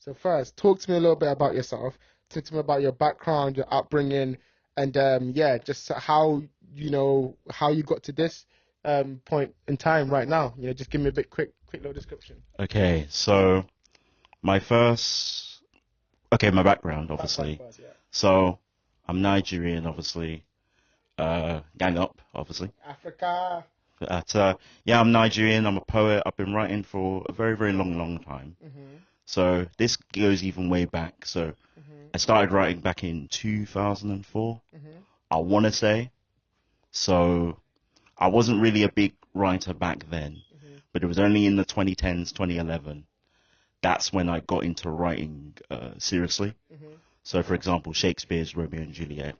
So first, talk to me a little bit about yourself. Talk to me about your background, your upbringing, and yeah, just how how you got to this point in time right now. Just give me a bit quick little description. Okay, so my first, my background, Background obviously. first, yeah. So I'm Nigerian, obviously. Gang up, obviously. Africa. But yeah, I'm Nigerian. I'm a poet. I've been writing for a very, very long, long time. Mhm. So this goes even way back. So Mhm. I started writing back in 2004, Mhm. I want to say. So I wasn't really a big writer back then, Mhm. but it was only in the 2010s, 2011. That's when I got into writing seriously. Mhm. So, for example, Shakespeare's Romeo and Juliet,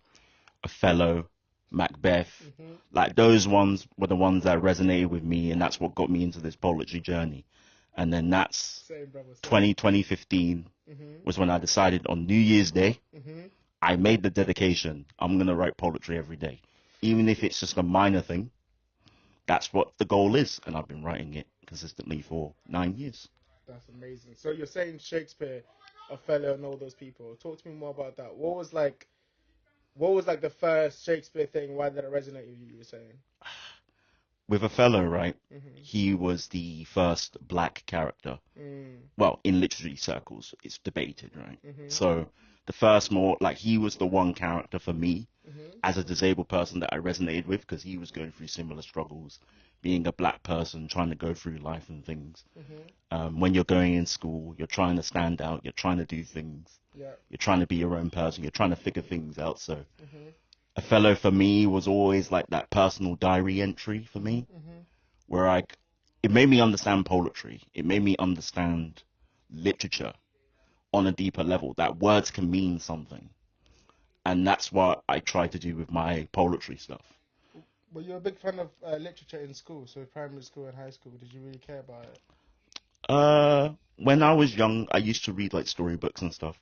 Othello, Macbeth, Mhm. like those ones were the ones that resonated with me, and that's what got me into this poetry journey. And then that's Same, brother. Same. 2015 Mhm. was when I decided on New Year's Day, Mhm. I made the dedication. I'm going to write poetry every day. Even if it's just a minor thing, that's what the goal is. And I've been writing it consistently for 9 years. That's amazing. So you're saying Shakespeare, Othello, and all those people. Talk to me more about that. What was like the first Shakespeare thing? Why did it resonate with you? You were saying. With Othello, right? Mhm. He was the first black character. Mm. Well, in literary circles, it's debated, right? Mhm. So the first more, like, he was the one character for me Mhm. as a disabled person that I resonated with because he was going through similar struggles, being a black person, trying to go through life and things. Mhm. When you're going in school, you're trying to stand out, you're trying to do things, Yeah. you're trying to be your own person, you're trying to figure things out. So Mhm. Othello for me was always like that personal diary entry for Mhm. me, Mhm. where it made me understand poetry, it made me understand literature on a deeper level, that words can mean something. And that's what I try to do with my poetry stuff. Were you a big fan of literature in school? So primary school and high school. Did you really care about it? When I was young, I used to read like storybooks and stuff.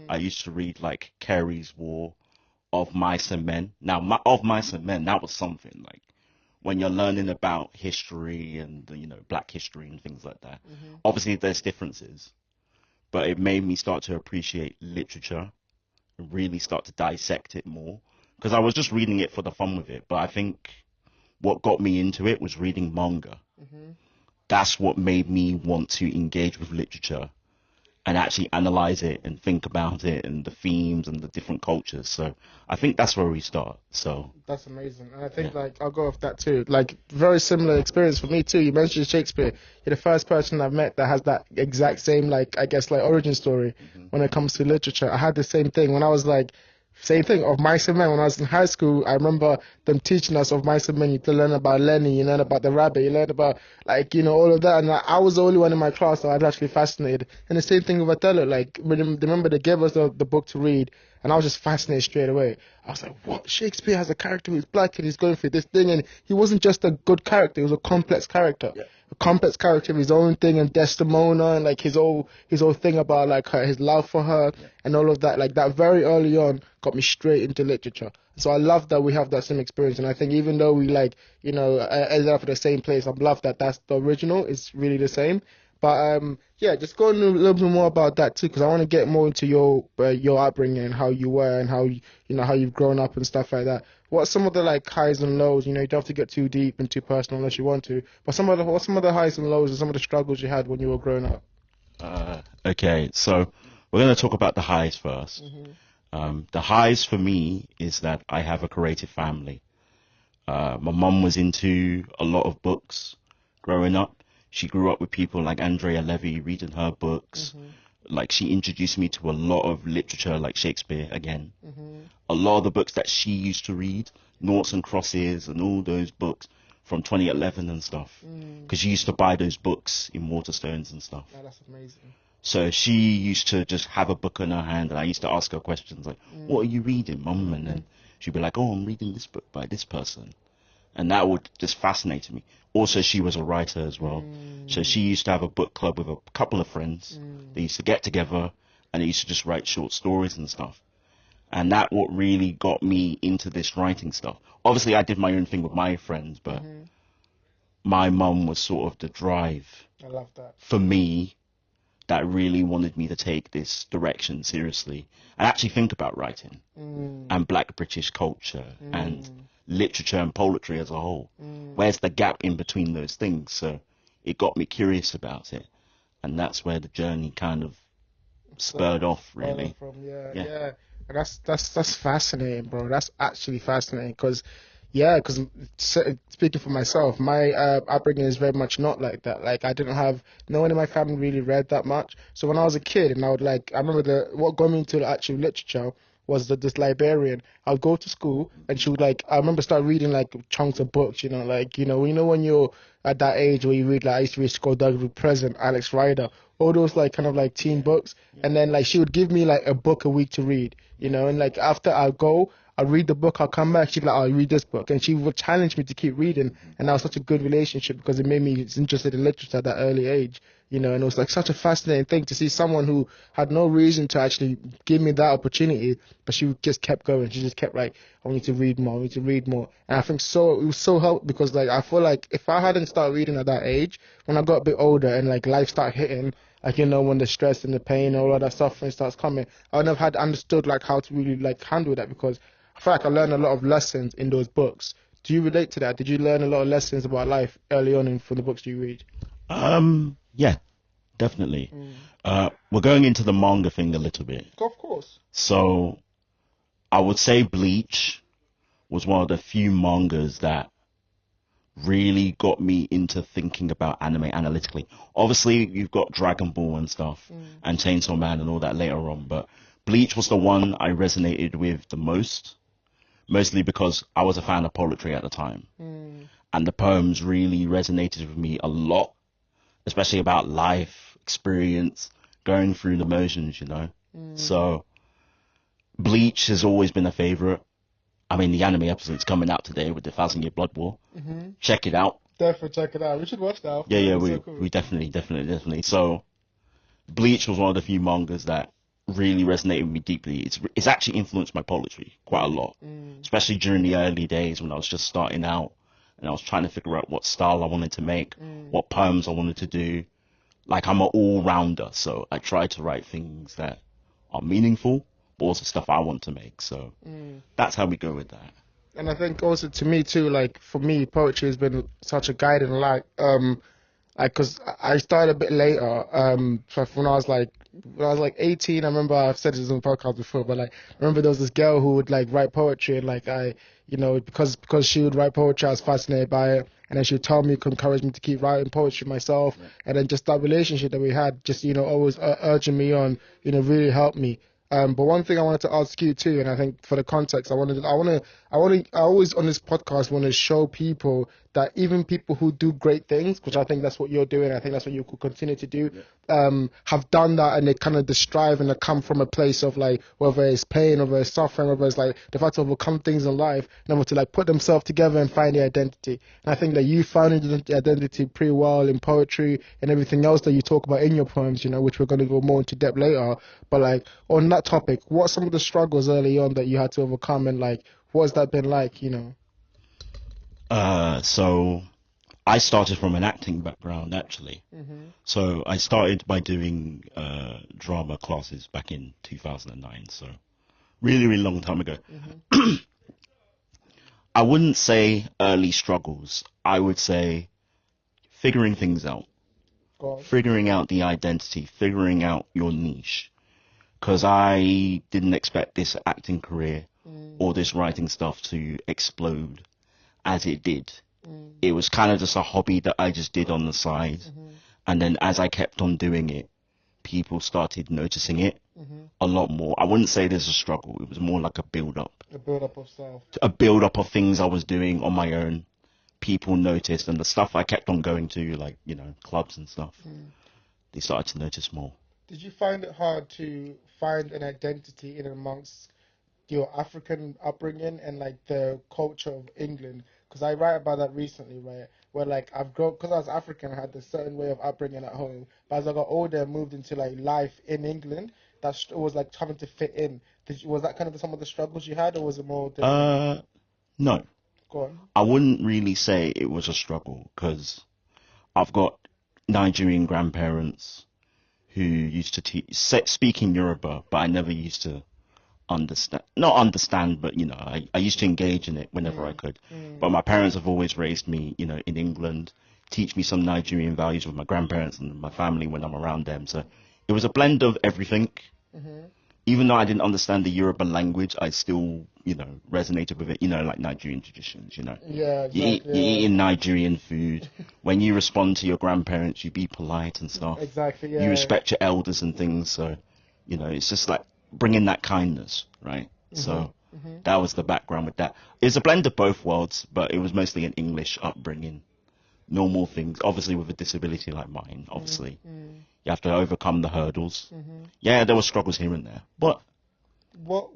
I Mhm. used to read like Carey's War, Of Mice and Men. Now, Of Mice and Men, that was something like when you're learning about history and black history and things like that. Mhm. Obviously, there's differences, but it made me start to appreciate literature and really start to dissect it more because I was just reading it for the fun with it. But I think what got me into it was reading manga. Mhm. That's what made me want to engage with literature and actually analyze it and think about it and the themes and the different cultures. So I think that's where we start. So That's amazing. And I yeah. think like I'll go off that too. Like very similar experience for me too. You mentioned Shakespeare. You're the first person I've met that has that exact same like I guess like origin story Hmm. when it comes to literature. I had the same thing when I was like same thing of mice and men when I was in high school. I remember them teaching us of mice and men. You to learn about Lenny, you learn about the rabbit, you learn about like all of that. And I was the only one in my class that I was actually fascinated. And the same thing with Othello. Like remember they gave us the book to read, and I was just fascinated straight away. I was like, what? Shakespeare has a character who's black and he's going through this thing, and he wasn't just a good character; he was a complex character, Yeah. a complex character of his own thing, and Desdemona, and like his whole thing about like his love for her, Yeah. and all of that. Like that very early on got me straight into literature. So I love that we have that same experience, and I think even though we like ended up at the same place, I love that that's the original. It's really the same. But yeah, just go on a little bit more about that too, because I want to get more into your upbringing and how you were and how how you've grown up and stuff like that. What's some of the like highs and lows? You don't have to get too deep and too personal unless you want to. But what's some of the highs and lows and some of the struggles you had when you were growing up? Okay, so we're going to talk about the highs first. Mhm. The highs for me is that I have a creative family. My mum was into a lot of books growing up. She grew up with people like Andrea Levy reading her books. Mhm. Like she introduced me to a lot of literature like Shakespeare again. Mhm. A lot of the books that she used to read, Noughts and Crosses and all those books from 2011 and stuff. Mm. Because she used to buy those books in Waterstones and stuff. Oh, that's amazing. So she used to just have a book in her hand, and I used to ask her questions like, "What are Mm. you reading, Mum?" And then she'd be like, "Oh, I'm reading this book by this person," and that would just fascinate me. Also, she was a writer as well, so Mm. she used to have a book club with a couple of friends. Mm. They used to get together, and they used to just write short stories and stuff. And that what really got me into this writing stuff. Obviously, I did my own thing with my friends, but Mhm. my mum was sort of the drive I love that. for me that really wanted me to take this direction seriously and actually think about writing and Black British culture and literature and poetry as a whole. Where's the gap in between those things? So it got me curious about it, and that's where the journey kind of spurred off, really. From yeah, Yeah. yeah. And that's fascinating, bro. That's actually fascinating because, yeah, because speaking for myself, my upbringing is very much not like that. Like I didn't have no one in my family really read that much. So when I was a kid, and I remember what got me into the actual literature was that this librarian. I would go to school and she would I remember start reading like chunks of books, when you're at that age where you read I used to read Skullduggery Present, Alex Rider, all those like kind of like teen books, and then like she would give me like a book a week to read, and like after I go. I read the book, I'll come back, she'd be like, I'll read this book. And she would challenge me to keep reading. And that was such a good relationship because it made me interested in literature at that early age, and it was like such a fascinating thing to see someone who had no reason to actually give me that opportunity, but she just kept going. She just kept like, I need to read more, I need to read more. And I think it was so helpful because like, I feel like if I hadn't started reading at that age, when I got a bit older and like life started hitting, like when the stress and the pain and all of that suffering starts coming, I would have had understood like how to really like handle that because I feel like I learned a lot of lessons in those books. Do you relate to that? Did you learn a lot of lessons about life early on from the books you read? Yeah, definitely. We're going into the manga thing a little bit. Of course. So I would say Bleach was one of the few mangas that really got me into thinking about anime analytically. Obviously, you've got Dragon Ball and stuff and Chainsaw Man and all that later on, but Bleach was the one I resonated with the most, mostly because I was a fan of poetry at the time. And the poems really resonated with me a lot, especially about life, experience, going through the motions. So Bleach has always been a favorite. I mean, the anime episode's coming out today with the Thousand Year Blood War. Check it out. Definitely check it out. We should watch that. Yeah, It's so cool. we definitely. So Bleach was one of the few mangas that really resonated with me deeply. It's actually influenced my poetry quite a lot, especially during the early days when I was just starting out and I was trying to figure out what style I wanted to make, what poems I wanted to do. Like I'm an all-rounder, so I try to write things that are meaningful, but also stuff I want to make. So that's how we go with that. And I think also to me too, like for me, poetry has been such a guiding light. Because I started a bit later. So when I was like 18, I remember I've said this on the podcast before, but like I remember there was this girl who would like write poetry, and like because she would write poetry, I was fascinated by it, and then she would tell me, encourage me to keep writing poetry myself, and then just that relationship that we had, just always urging me on, really helped me. But one thing I wanted to ask you too, and I think for the context, I always on this podcast want to show people that even people who do great things, which I think that's what you're doing, I think that's what you could continue to do, have done that, and they kind of strive and they come from a place of like, whether it's pain, whether it's suffering, whether it's like the fact to overcome things in life, and able to like put themselves together and find their identity. And I think that you found your identity pretty well in poetry and everything else that you talk about in your poems, which we're going to go more into depth later. But like on that topic, what are some of the struggles early on that you had to overcome, and like what has that been like? So I started from an acting background actually. So I started by doing drama classes back in 2009. So really, really long time ago. I wouldn't say early struggles. I would say figuring things out, figuring out the identity, figuring out your niche. Because I didn't expect this acting career or this writing stuff to explode as it did. It was kind of just a hobby that I just did on the side. And then as I kept on doing it, people started noticing it a lot more. I wouldn't say there's a struggle. It was more like a build-up. A build-up of self. A build-up of things I was doing on my own. People noticed, and the stuff I kept on going to, like, clubs and stuff, they started to notice more. Did you find it hard to find an identity in amongst your African upbringing and like the culture of England? Because I write about that recently, right? Where like I've grown, because I was African, I had a certain way of upbringing at home. But as I got older and moved into like life in England, it was like having to fit in. Was that kind of some of the struggles you had, or was it more different? No. Go on. I wouldn't really say it was a struggle because I've got Nigerian grandparents who used to speak in Yoruba, but I never used to not understand, but I used to engage in it whenever I could. But my parents have always raised me, in England, teach me some Nigerian values with my grandparents and my family when I'm around them. So it was a blend of everything. Even though I didn't understand the Yoruba language, I still, resonated with it, like Nigerian traditions, Yeah, You're exactly. eating Nigerian food. When you respond to your grandparents, you be polite and stuff. Exactly. You Yeah. respect your elders and things. So, it's just like bringing that kindness, right? So that was the background with that. It's a blend of both worlds, but it was mostly an English upbringing. Normal things, obviously with a disability like mine, obviously. You have to overcome the hurdles. Yeah, there were struggles here and there, but What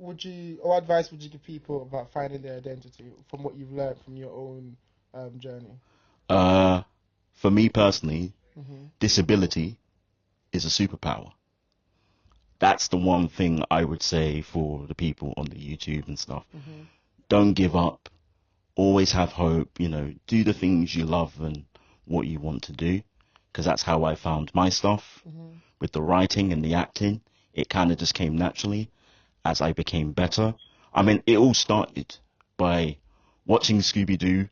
advice would you give people about finding their identity from what you've learned from your own journey? for me personally, disability is a superpower. That's the one thing I would say for the people on the YouTube and stuff. Don't give up. Always have hope. Do the things you love and what you want to do, because that's how I found my stuff. With the writing and the acting, it kind of just came naturally as I became better. I mean, it all started by watching Scooby-Doo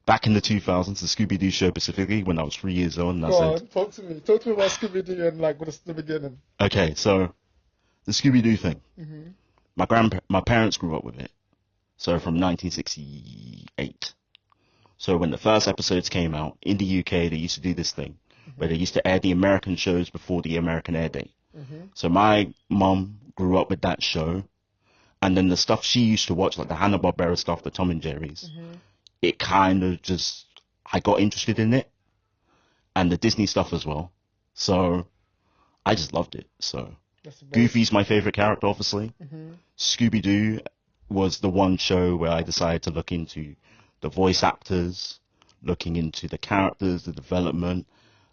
back in the 2000s, the Scooby-Doo show specifically, when I was 3 years old. And I said, Talk to me. Talk to me about Scooby-Doo and like what's the beginning. okay, so the Scooby-Doo thing. My parents grew up with it. So from 1968. So when the first episodes came out in the UK, they used to do this thing where they used to air the American shows before the American air date. So my mum grew up with that show, and then the stuff she used to watch, like the Hanna-Barbera stuff, the Tom and Jerry's, it kind of just, I got interested in it, and the Disney stuff as well. So I just loved it. So Goofy's my favorite character, obviously. Scooby-Doo was the one show where I decided to look into the voice actors, looking into the characters, the development.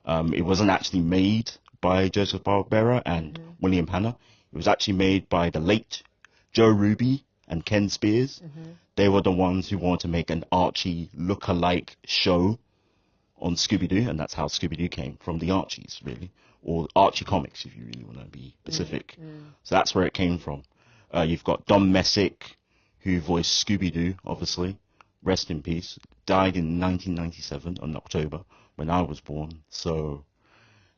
It wasn't actually made by Joseph Barbera and William Hanna. It was actually made by the late Joe Ruby and Ken Spears. They were the ones who wanted to make an Archie look-alike show on Scooby-Doo, and that's how Scooby-Doo came from, the Archies, really, or Archie comics, if you really want to be specific. So that's where it came from. You've got Don Messick, who voiced Scooby-Doo, obviously. Rest in peace. Died in 1997 in October when I was born. So,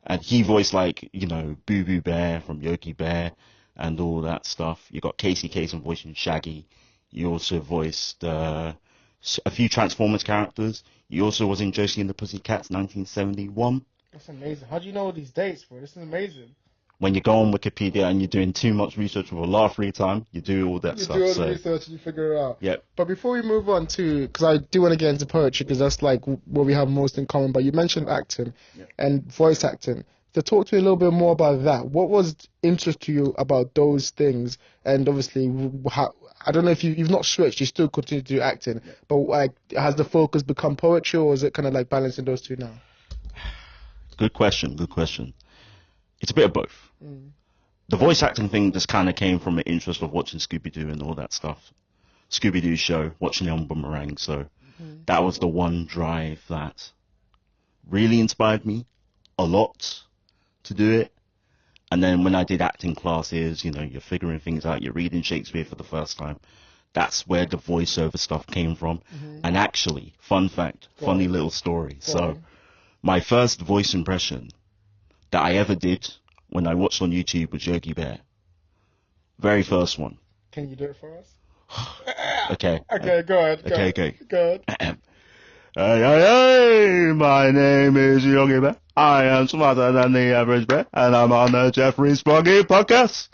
and he voiced Boo Boo Bear from Yogi Bear and all that stuff. You got Casey Kasem voicing Shaggy. You also voiced a few Transformers characters. You also was in Josie and the Pussycats 1971. That's amazing. How do you know all these dates, bro? This is amazing. When you go on Wikipedia and you're doing too much research with a lot of free time, you do all that stuff. You do all the research and you figure it out. Yep. But before we move on to, because I do want to get into poetry, because that's like what we have most in common, but you mentioned acting and voice acting. So talk to me a little bit more about that. What was interest to you about those things? And obviously, I don't know if you've not switched, you still continue to do acting, but like, has the focus become poetry, or is it kind of like balancing those two now? Good question. It's a bit of both. The voice acting thing just kind of came from an interest of watching Scooby-Doo and all that stuff. Scooby-Doo show, watching it on Boomerang. So that was the one drive that really inspired me a lot to do it. And then when I did acting classes, you're figuring things out, you're reading Shakespeare for the first time. That's where the voiceover stuff came from. And actually, fun fact, funny little story. So my first voice impression that I ever did when I watched on YouTube was Yogi Bear. Very first one. Can you do it for us? Okay. Okay, go ahead. Go ahead. Hey, my name is Yogi Bear. I am smarter than the average bear, and I'm on the Jeffrey Sproggy podcast.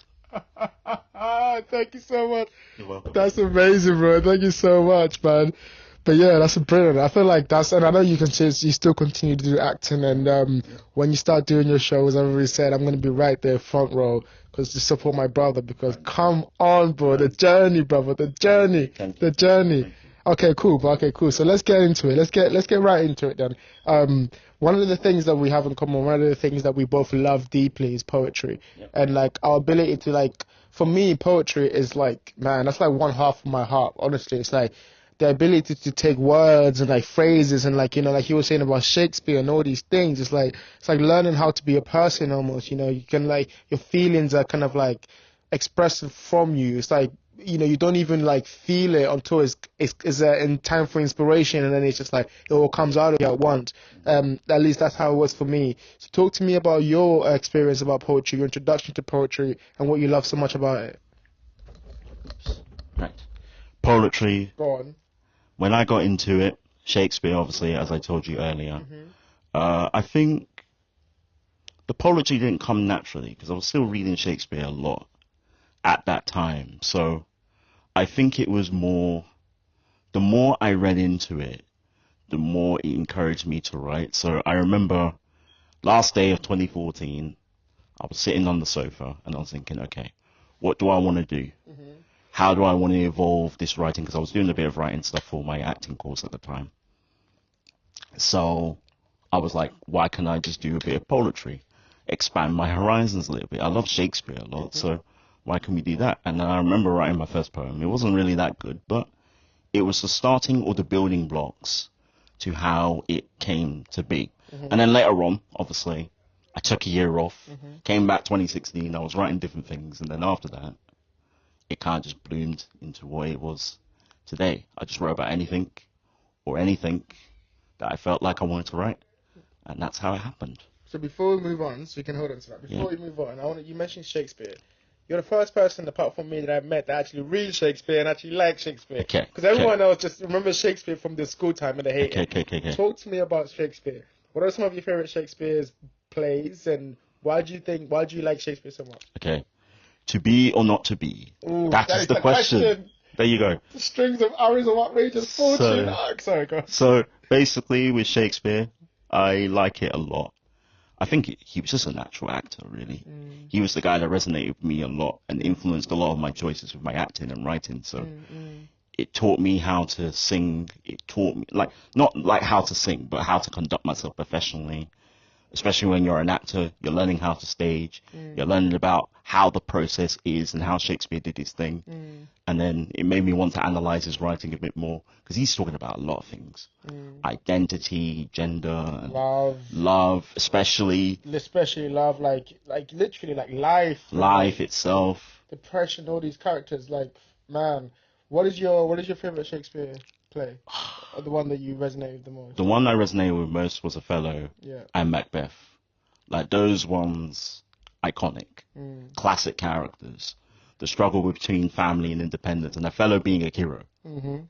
Thank you so much. You're welcome. That's amazing, bro. Thank you so much, man. But yeah, that's brilliant. I feel like and I know you still continue to do acting, and when you start doing your shows, I've already said I'm going to be right there front row, because to support my brother, because come on, bro, the journey, brother, the journey. Okay, cool. So let's get into it. Let's get right into it then. One of the things that we have in common, one of the things that we both love deeply is poetry. And like our ability to for me, poetry is like, man, that's like one half of my heart. Honestly, it's like the ability to take words and like phrases and like, you know, like you were saying about Shakespeare and all these things. It's like learning how to be a person almost, you know. You can like, your feelings are kind of like expressed from you. It's like, you know, you don't even like feel it until it's in time for inspiration, and then it's just like it all comes out of you at once. At least that's how it was for me. So talk to me about your experience about poetry, your introduction to poetry, and what you love so much about it. Right. Poetry. Go on. When I got into it, Shakespeare, obviously, as I told you earlier, I think the poetry didn't come naturally because I was still reading Shakespeare a lot at that time. So I think it was more, the more I read into it, the more it encouraged me to write. So I remember last day of 2014, I was sitting on the sofa and I was thinking, okay, what do I want to do? How do I want to evolve this writing? Because I was doing a bit of writing stuff for my acting course at the time. So I was like, why can't I just do a bit of poetry? Expand my horizons a little bit. I love Shakespeare a lot, so why can we do that? And then I remember writing my first poem. It wasn't really that good, but it was the starting or the building blocks to how it came to be. And then later on, obviously, I took a year off, came back 2016, I was writing different things, and then after that, it kind of just bloomed into what it was today. I just wrote about anything or anything that I felt like I wanted to write, and that's how it happened. So before we move on, so we can hold on to that. Before we move on, you mentioned Shakespeare. You're the first person, apart from me, that I've met that actually reads Shakespeare and actually likes Shakespeare. Okay. Because everyone else just remembers Shakespeare from the school time and they hate it. Okay. Talk to me about Shakespeare. What are some of your favorite Shakespeare's plays, and why do you like Shakespeare so much? Okay. To be or not to be? Ooh, that is the question. There you go. The strings of arrows of outrageous fortune. Sorry, go on. So basically, with Shakespeare, I like it a lot. I think he was just a natural actor, really. He was the guy that resonated with me a lot and influenced a lot of my choices with my acting and writing. So it taught me how to sing. It taught me, like, not like how to sing, but how to conduct myself professionally. Especially when you're an actor, you're learning how to stage. You're learning about how the process is and how Shakespeare did his thing. And then it made me want to analyze his writing a bit more, because he's talking about a lot of things. Identity, gender, and love, especially love, like literally like life itself. Depression, all these characters. Like, man, what is your favorite Shakespeare play? Or the one that you resonate with the most? The one I resonated with most was Othello and Macbeth. Like, those ones, iconic, classic characters. The struggle between family and independence, and Othello being a hero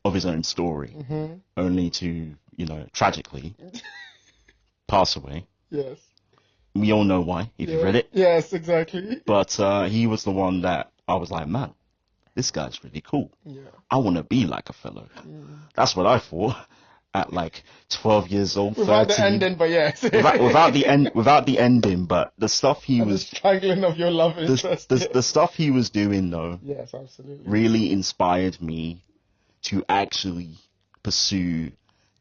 of his own story, only to, tragically pass away. Yes. We all know why, if you've read it. Yes, exactly. But he was the one that I was like, man, this guy's really cool. Yeah. I want to be like Othello. That's what I thought at like 12 years old. Without 13. the ending, but yes. without the ending, but the stuff he was the strangling of your love interest. The stuff he was doing, though. Yes, absolutely. Really inspired me to actually pursue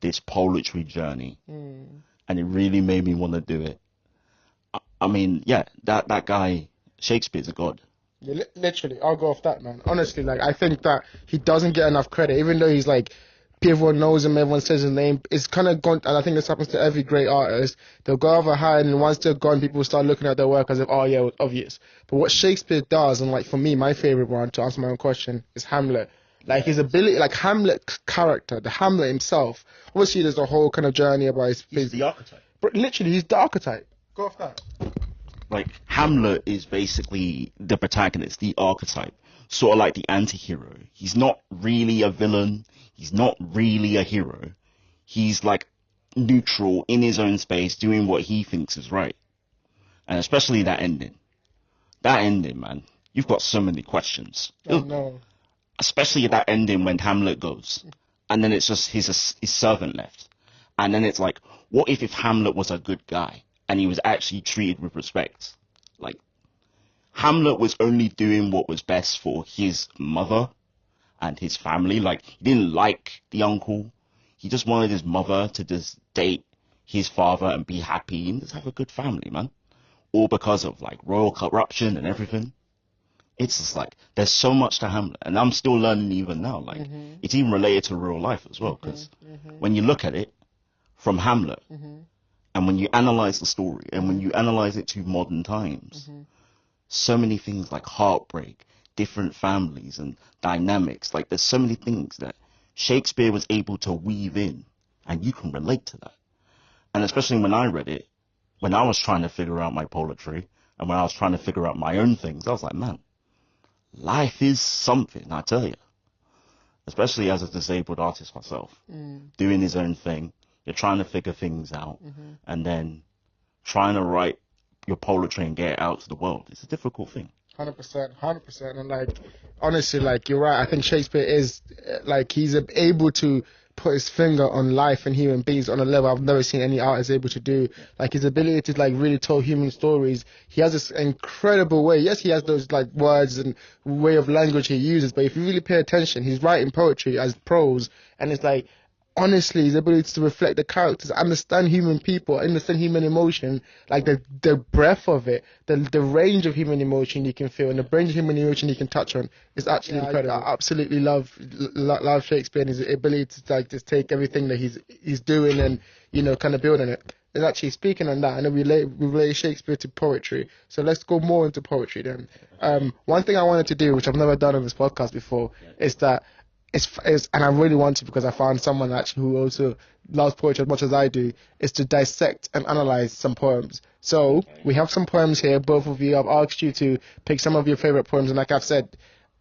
this poetry journey, and it really made me want to do it. I mean, yeah, that guy Shakespeare's a god. Yeah, literally, I'll go off that, man. Honestly, like, I think that he doesn't get enough credit, even though he's like, everyone knows him, everyone says his name. It's kind of gone, and I think this happens to every great artist. They'll go over high, and once they're gone, people start looking at their work as if, oh yeah, it was obvious. But what Shakespeare does, and like for me, my favorite one, to answer my own question, is Hamlet. Like, his ability, like Hamlet character, the Hamlet himself. Obviously, there's a whole kind of journey about his. He's the archetype. But literally, he's the archetype. Go off that. Like, Hamlet is basically the protagonist, the archetype, sort of like the anti-hero. He's not really a villain. He's not really a hero. He's like neutral in his own space, doing what he thinks is right. And especially that ending. That ending, man. You've got so many questions. Oh, no. Especially that ending when Hamlet goes. And then it's just his servant left. And then it's like, what if Hamlet was a good guy? And he was actually treated with respect. Like, Hamlet was only doing what was best for his mother and his family. Like, he didn't like the uncle. He just wanted his mother to just date his father and be happy and just have a good family, man. All because of, like, royal corruption and everything. it's just like there's so much to Hamlet, and I'm still learning even now. Like it's even related to real life as well, because when you look at it from Hamlet, and when you analyze the story, and when you analyze it to modern times, so many things like heartbreak, different families and dynamics. Like there's so many things that Shakespeare was able to weave in, and you can relate to that. And especially when I read it, when I was trying to figure out my poetry, and when I was trying to figure out my own things, I was like, man, life is something, I tell you. Especially as a disabled artist myself, doing his own thing. You're trying to figure things out, and then trying to write your poetry and get it out to the world. It's a difficult thing. 100%, 100%. And like, honestly, like you're right. I think Shakespeare is like he's able to put his finger on life and human beings on a level I've never seen any artist able to do. Like his ability to like really tell human stories. He has this incredible way. Yes, he has those like words and way of language he uses, but if you really pay attention, he's writing poetry as prose, and it's like, honestly, his ability to reflect the characters, understand human people, understand human emotion, like the breadth of it, the range of human emotion you can feel, and the range of human emotion you can touch on is actually incredible. I absolutely love Shakespeare and his ability to like just take everything that he's doing and kind of build on it. And actually, speaking on that, I know we relate Shakespeare to poetry, so let's go more into poetry then. One thing I wanted to do, which I've never done on this podcast before, is that and I really want to, because I found someone actually who also loves poetry as much as I do, is to dissect and analyze some poems. So we have some poems here, both of you. I've asked you to pick some of your favorite poems, and like I've said,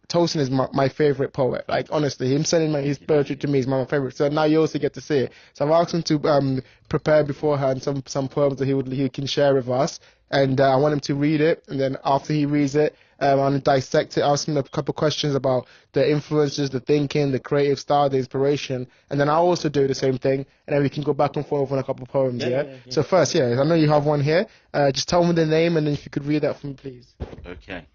Tolson is my favorite poet. Like honestly, him sending his poetry to me is my favorite. So now you also get to see it. So I've asked him to prepare beforehand some poems that he can share with us, and I want him to read it, and then after he reads it, I want to dissect it, ask him a couple questions about the influences, the thinking, the creative style, the inspiration, and then I'll also do the same thing, and then we can go back and forth on a couple poems. Yeah. So first, I know you have one here. Just tell me the name, and then if you could read that for me, please. Okay.